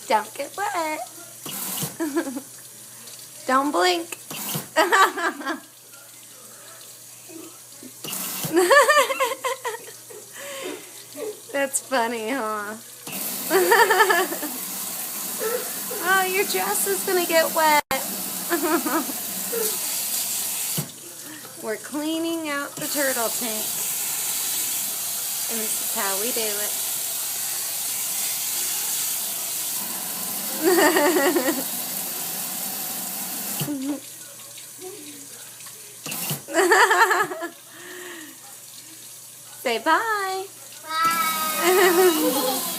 Don't get wet. Don't blink. That's funny, huh? Oh, your dress is gonna get wet. We're cleaning out the turtle tank. And this is how we do it. Say bye. Bye.